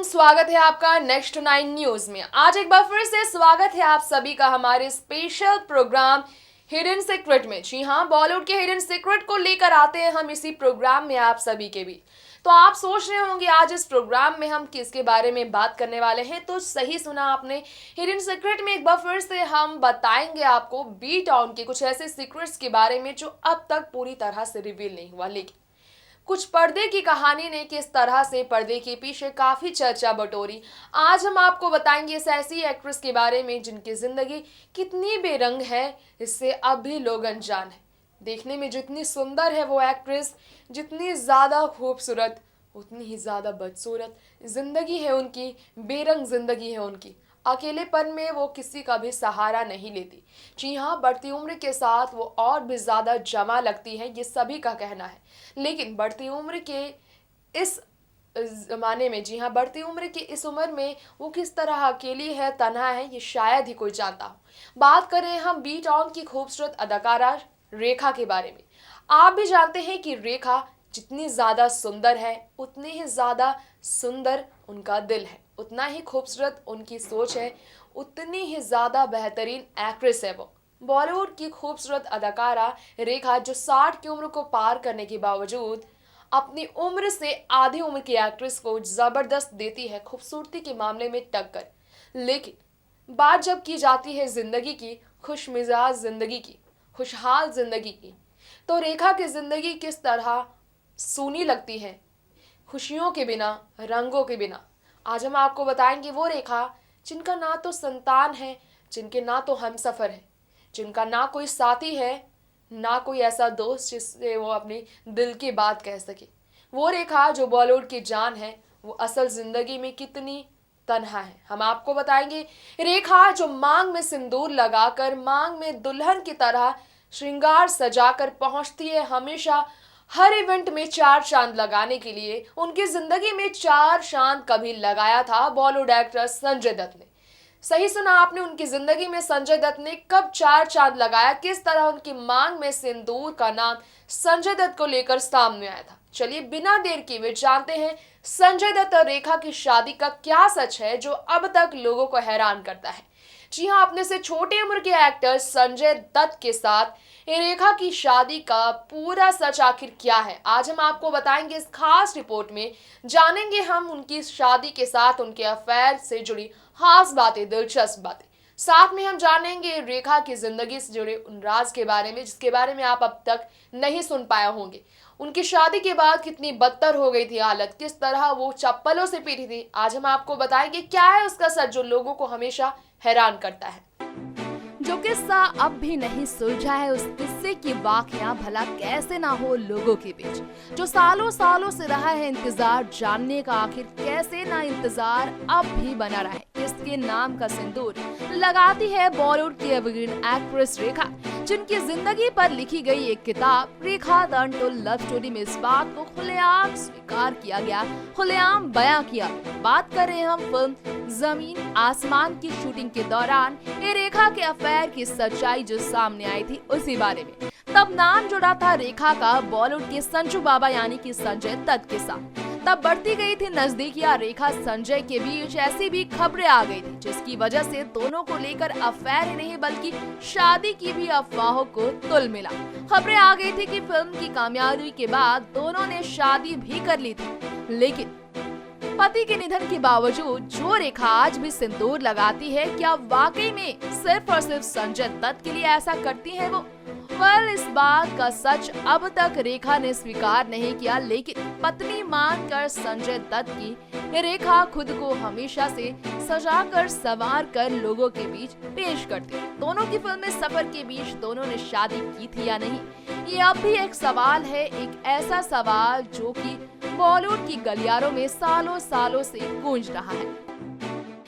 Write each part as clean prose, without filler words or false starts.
स्वागत है आपका नेक्स्ट 9 न्यूज में। आज एक बार फिर से स्वागत है आप सभी का हमारे स्पेशल प्रोग्राम हिडन सीक्रेट में। जी हाँ, बॉलीवुड के हिडन सीक्रेट को लेकर आते हैं हम इसी प्रोग्राम में आप सभी के बीच। तो आप सोच रहे होंगे आज इस प्रोग्राम में हम किसके बारे में बात करने वाले हैं, तो सही सुना आपने। हिडन सीक्रेट में एक बार फिर से हम बताएंगे आपको बी टाउन के कुछ ऐसे सीक्रेट्स के बारे में जो अब तक पूरी तरह से रिवील नहीं हुआ, लेकिन कुछ पर्दे की कहानी ने किस तरह से पर्दे के पीछे काफी चर्चा बटोरी। आज हम आपको बताएंगे इस ऐसी एक्ट्रेस के बारे में जिनकी जिंदगी कितनी बेरंग है, इससे अब भी लोग अनजान है। देखने में जितनी सुंदर है वो एक्ट्रेस, जितनी ज्यादा खूबसूरत उतनी ही ज्यादा बदसूरत जिंदगी है उनकी, बेरंग जिंदगी है उनकी। अकेलेपन में वो किसी का भी सहारा नहीं लेती। जी हाँ, बढ़ती उम्र के साथ वो और भी ज्यादा जमा लगती है, ये सभी का कहना है। लेकिन बढ़ती उम्र के इस जमाने में, जी हाँ, बढ़ती उम्र की इस उम्र में वो किस तरह अकेली है, तन्हा है, ये शायद ही कोई जानता हो। बात करें हम बी टाउन की खूबसूरत अदाकारा रेखा के बारे में। आप भी जानते हैं कि रेखा जितनी ज्यादा सुंदर है उतनी ही ज्यादा सुंदर उनका दिल है, उतना ही खूबसूरत उनकी सोच है, उतनी ही ज्यादा बेहतरीन एक्ट्रेस है वो। बॉलीवुड की खूबसूरत अदाकारा रेखा जो 60 की उम्र को पार करने के बावजूद अपनी उम्र से आधी उम्र की एक्ट्रेस को जबरदस्त देती है खूबसूरती के मामले में टक्कर। लेकिन बात जब की जाती है जिंदगी की, खुशमिजाज जिंदगी की, खुशहाल जिंदगी की, तो रेखा की जिंदगी किस तरह सूनी लगती है, खुशियों के बिना, रंगों के बिना। आज हम आपको बताएंगे वो रेखा जिनका ना तो संतान है, जिनके ना तो हमसफर है, जिनका ना कोई साथी है, ना कोई ऐसा दोस्त जिससे वो अपनी दिल की बात कह सके। वो रेखा जो बॉलीवुड की जान है, वो असल जिंदगी में कितनी तन्हा है, हम आपको बताएंगे। रेखा जो मांग में सिंदूर लगाकर, मांग में दुल्हन की तरह श्रृंगार सजाकर पहुंचती है हमेशा हर इवेंट में 4 चांद लगाने के लिए। उनकी जिंदगी में 4 चांद कभी लगाया था बॉलीवुड एक्टर संजय दत्त ने। सही सुना आपने, उनकी जिंदगी में संजय दत्त ने कब 4 चांद लगाया, किस तरह उनकी मांग में सिंदूर का नाम संजय दत्त को लेकर सामने आया था। चलिए बिना देर किए हुए जानते हैं संजय दत्त और रेखा की शादी का क्या सच है जो अब तक लोगों को हैरान करता है। जी हाँ, अपने से छोटे उम्र के एक्टर संजय दत्त के साथ रेखा की शादी का पूरा सच आखिर क्या है, आज हम आपको बताएंगे इस खास रिपोर्ट में। जानेंगे हम उनकी शादी के साथ उनके अफेयर से जुड़ी खास बातें, दिलचस्प बातें। साथ में हम जानेंगे रेखा की जिंदगी से जुड़े उन राज के बारे में जिसके बारे में आप अब तक नहीं सुन पाए होंगे। उनकी शादी के बाद कितनी बदतर हो गई थी हालत, किस तरह वो चप्पलों से पीटी थी। आज हम आपको बताएंगे क्या है उसका सच जो लोगों को हमेशा हैरान करता है। जो किस्सा अब भी नहीं सुलझा है, उस किस्से की वाकया भला कैसे ना हो लोगों के बीच। जो सालों सालों से रहा है इंतजार जानने का, आखिर कैसे ना इंतजार अब भी बना रहा है। किसके नाम का सिंदूर लगाती है बॉलीवुड की एवरग्रीन एक्ट्रेस रेखा, जिनकी जिंदगी पर लिखी गई एक किताब रेखा द अनटोल्ड लव स्टोरी में इस बात को खुलेआम स्वीकार किया गया, खुलेआम बयां किया। बात कर रहे हैं हम फिल्म जमीन आसमान की शूटिंग के दौरान ये रेखा के अफेयर की सच्चाई जो सामने आई थी उसी बारे में। तब नाम जुड़ा था रेखा का बॉलीवुड के संजू बाबा यानी कि संजय दत्त के साथ। तब बढ़ती गई थी नजदीकियां रेखा संजय के बीच, ऐसी भी खबरें आ गई थी जिसकी वजह से दोनों को लेकर अफेयर ही नहीं बल्कि शादी की भी अफवाहों को तुल मिला। खबरें आ गई थी कि फिल्म की कामयाबी के बाद दोनों ने शादी भी कर ली थी, लेकिन पति के निधन के बावजूद जो रेखा आज भी सिंदूर लगाती है, क्या वाकई में सिर्फ और सिर्फ संजय दत्त के लिए ऐसा करती है वो? इस बात का सच अब तक रेखा ने स्वीकार नहीं किया, लेकिन पत्नी मानकर संजय दत्त की रेखा खुद को हमेशा से सजाकर संवार कर लोगों के बीच पेश करती। दोनों की फिल्म सफर के बीच दोनों ने शादी की थी या नहीं, ये अब भी एक सवाल है, एक ऐसा सवाल जो कि बॉलीवुड की गलियारों में सालों सालों से गूंज रहा है।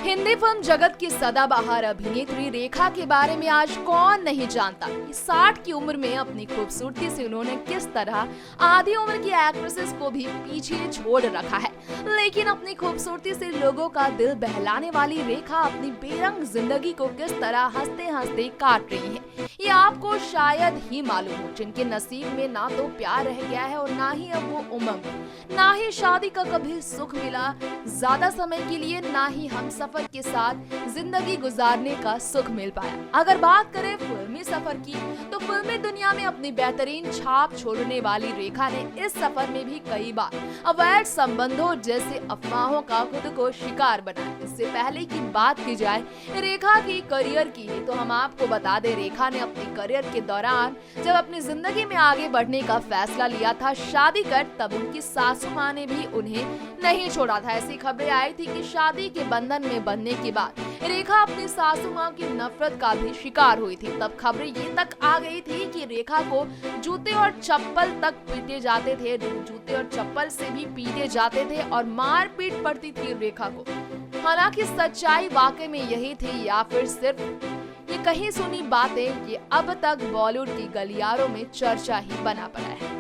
हिंदी फिल्म जगत की सदाबहार अभिनेत्री रेखा के बारे में आज कौन नहीं जानता कि 60 की उम्र में अपनी खूबसूरती से उन्होंने किस तरह आधी उम्र की एक्ट्रेसेस को भी पीछे छोड़ रखा है। लेकिन अपनी खूबसूरती से लोगों का दिल बहलाने वाली रेखा अपनी बेरंग जिंदगी को किस तरह हंसते हंसते काट रही है, ये आपको शायद ही मालूम हो, जिनके नसीब में ना तो प्यार रह गया है और ना ही अब वो उमंग, ना ही शादी का कभी सुख मिला ज्यादा समय के लिए, ना ही हम सफर के साथ जिंदगी गुजारने का सुख मिल पाया। अगर बात करें फिल्मी सफर की, तो फिल्मी दुनिया में अपनी बेहतरीन छाप छोड़ने वाली रेखा ने इस सफर में भी कई बार अवैध संबंधों जैसे अफवाहों का खुद को शिकार बनाया। इससे पहले की बात की जाए रेखा की करियर की, तो हम आपको बता दें रेखा ने अपने करियर के दौरान जब अपनी जिंदगी में आगे बढ़ने का फैसला लिया था शादी कर, तब उनकी सासू माँ ने भी उन्हें नहीं छोड़ा था। ऐसी खबरें आई थी कि शादी के बंधन में बनने के बाद रेखा अपनी सासू माँ की नफरत का भी शिकार हुई थी। तब खबरें ये तक आ गई थी कि रेखा को जूते और चप्पल तक पीटे जाते थे, जूते और चप्पल से भी पीटे जाते थे और मार पीट पड़ती थी रेखा को। हालांकि सच्चाई वाकई में यही थी या फिर सिर्फ ये कहीं सुनी बातें, ये अब तक बॉलीवुड की गलियारों में चर्चा ही बना पड़ा है।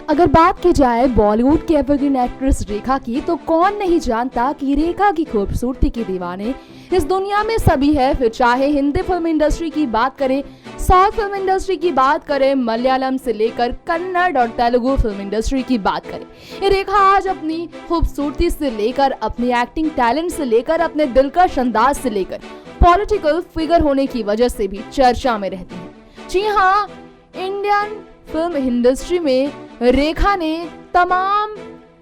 अगर बात की जाए बॉलीवुड की एवरग्रीन एक्ट्रेस रेखा की, तो कौन नहीं जानता कि रेखा की खूबसूरती के दीवाने इस दुनिया में सभी है। फिर चाहे हिंदी फिल्म इंडस्ट्री की बात करें, साउथ फिल्म इंडस्ट्री की बात करें, मलयालम से लेकर कन्नड़ और तेलुगु फिल्म इंडस्ट्री की बात करें, रेखा आज अपनी खूबसूरती से लेकर, अपनी एक्टिंग टैलेंट से लेकर, अपने दिलकश अंदाज से लेकर पॉलिटिकल फिगर होने की वजह से भी चर्चा में रहती है। जी हाँ, इंडियन फिल्म इंडस्ट्री में रेखा ने तमाम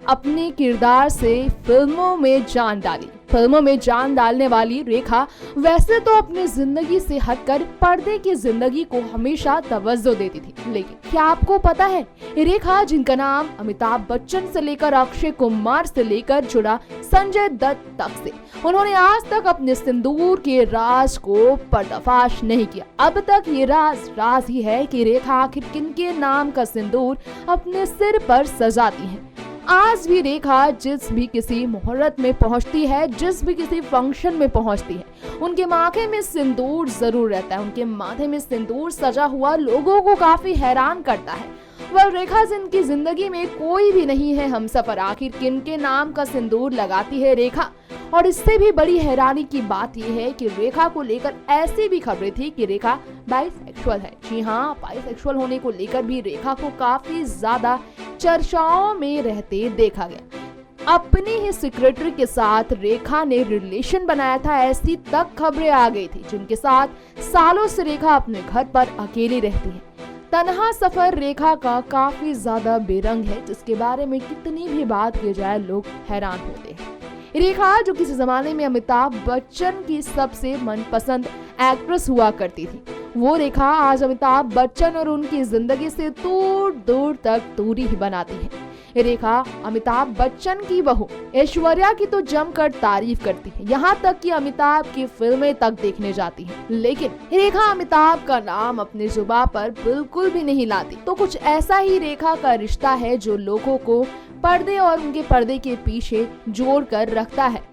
अपने किरदार से फिल्मों में जान डाली। फिल्मों में जान डालने वाली रेखा वैसे तो अपनी जिंदगी से हटकर पर्दे की जिंदगी को हमेशा तवज्जो देती थी, लेकिन क्या आपको पता है रेखा, जिनका नाम अमिताभ बच्चन से लेकर अक्षय कुमार से लेकर जुड़ा संजय दत्त तक से, उन्होंने आज तक अपने सिंदूर के राज को पर्दाफाश नहीं किया। अब तक ये राज ही है कि रेखा आखिर किनके नाम का सिंदूर अपने सिर पर सजाती है। आज भी रेखा जिस भी किसी मुहूर्त में पहुंचती है, जिस भी किसी फंक्शन में पहुंचती है, उनके माथे में सिंदूर जरूर रहता है। उनके माथे में सिंदूर सजा हुआ लोगों को काफी हैरान करता है। वह रेखा जिनकी जिंदगी में कोई भी नहीं है हमसफर, आखिर किनके नाम का सिंदूर लगाती है रेखा। और इससे भी बड़ी हैरानी की बात यह है कि रेखा को लेकर ऐसी भी खबरें थी कि रेखा बाइसेक्सुअल है। जी हाँ, बाइसेक्सुअल होने को लेकर भी रेखा को काफी ज्यादा चर्चाओं में रहते देखा गया। अपनी ही सेक्रेटरी के साथ रेखा ने रिलेशन बनाया था, ऐसी तक खबरें आ गई थी, जिनके साथ सालों से रेखा अपने घर पर अकेली रहती है। तन्हा सफर रेखा का काफी ज्यादा बेरंग है, जिसके बारे में कितनी भी बात की जाए लोग हैरान होते हैं। रेखा, जो किसी जमाने में अमिताभ बच्चन की सबसे मनपसंद एक्ट्रेस हुआ करती थी, वो रेखा आज अमिताभ बच्चन और उनकी जिंदगी से दूर दूर तक दूरी ही बनाती है। रेखा अमिताभ बच्चन की बहू ऐश्वर्या की तो जमकर तारीफ करती है, यहाँ तक कि अमिताभ की फिल्में तक देखने जाती है। लेकिन रेखा अमिताभ का नाम अपने जुबान पर बिल्कुल भी नहीं लाती। तो कुछ ऐसा ही रेखा का रिश्ता है जो लोगों को पर्दे और उनके पर्दे के पीछे जोड़ कर रखता है।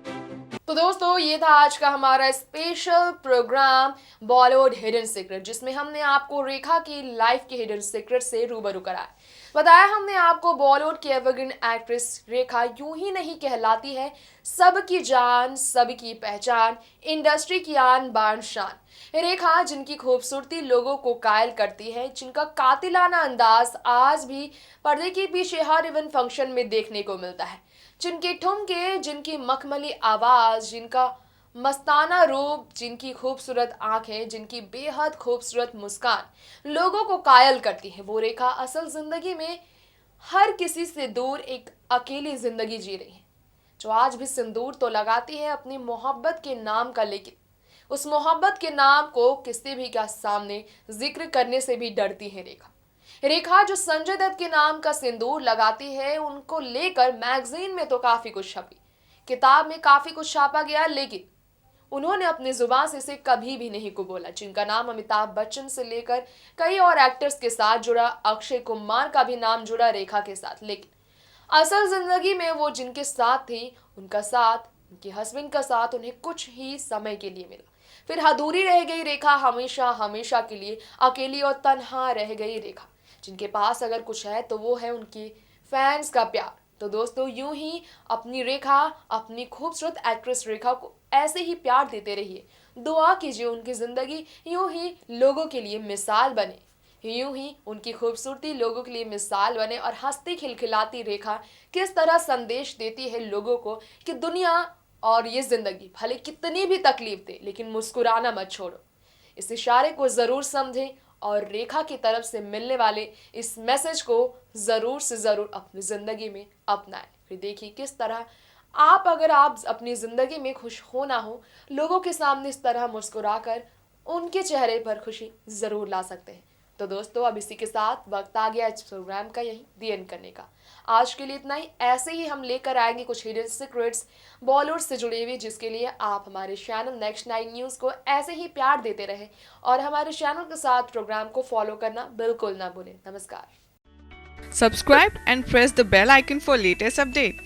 तो दोस्तों, ये था आज का हमारा special programme Bollywood hidden secret, जिसमें हमने आपको रेखा की लाइफ के हिडन सीक्रेट से रूबरू कराया। बताया हमने आपको बॉलीवुड की एवरग्रीन एक्ट्रेस रेखा यूं ही नहीं कहलाती है, सबकी जान, सबकी पहचान, इंडस्ट्री की आन बान शान। रेखा, जिनकी खूबसूरती लोगों को कायल करती है, जिनका कातिलाना अंदाज आज भी पर्दे के पीछे हर इवेंट फंक्शन में देखने को मिलता है, जिनके ठुमके, जिनकी मखमली आवाज, जिनका मस्ताना रूप, जिनकी खूबसूरत आंखें, जिनकी बेहद खूबसूरत मुस्कान लोगों को कायल करती है, वो रेखा असल जिंदगी में हर किसी से दूर एक अकेली जिंदगी जी रही है, जो आज भी सिंदूर तो लगाती है अपनी मोहब्बत के नाम का, लेकिन उस मोहब्बत के नाम को किसी भी का सामने जिक्र करने से भी डरती है रेखा, जो संजय दत्त के नाम का सिंदूर लगाती है, उनको लेकर मैगजीन में तो काफी कुछ छपी, किताब में काफी कुछ छापा गया, लेकिन उन्होंने अपनी जुबान से इसे कभी भी नहीं को बोला। जिनका नाम अमिताभ बच्चन से लेकर कई और एक्टर्स के साथ जुड़ा, अक्षय कुमार का भी नाम जुड़ा रेखा के साथ, लेकिन असल जिंदगी में वो जिनके साथ थी, उनका साथ उनके हस्बैंड का साथ उन्हें कुछ ही समय के लिए मिला। फिर अधूरी रह गई रेखा, हमेशा हमेशा के लिए अकेली और तन्हा रह गई रेखा, जिनके पास अगर कुछ है तो वो है उनकी फैंस का प्यार। तो दोस्तों, यूं ही अपनी रेखा, अपनी खूबसूरत एक्ट्रेस रेखा को ऐसे ही प्यार देते रहिए। दुआ कीजिए उनकी जिंदगी यूं ही लोगों के लिए मिसाल बने, यूं ही उनकी खूबसूरती लोगों के लिए मिसाल बने और हंसती खिलखिलाती रेखा किस तरह संदेश देती है लोगों को कि दुनिया और ये जिंदगी भले कितनी भी तकलीफ दे, लेकिन मुस्कुराना मत छोड़ो। इस इशारे को जरूर समझें और रेखा की तरफ से मिलने वाले इस मैसेज को जरूर से जरूर अपनी जिंदगी में अपनाएं। फिर देखिए किस तरह अगर आप अपनी जिंदगी में खुश हो ना हो, लोगों के सामने इस तरह मुस्कुराकर उनके चेहरे पर खुशी जरूर ला सकते हैं। तो दोस्तों, अब इसी के साथ वक्त आ गया इस प्रोग्राम का यहीं दी एंड करने का। आज के लिए इतना ही। ऐसे ही हम लेकर आएंगे कुछ हिडन सीक्रेट्स बॉलीवुड से जुड़े हुए, जिसके लिए आप हमारे चैनल नेक्स्ट 9 न्यूज़ को ऐसे ही प्यार देते रहे और हमारे चैनल के साथ प्रोग्राम को फॉलो करना बिल्कुल ना भूलें। नमस्कार। Subscribe and press the bell icon for latest update.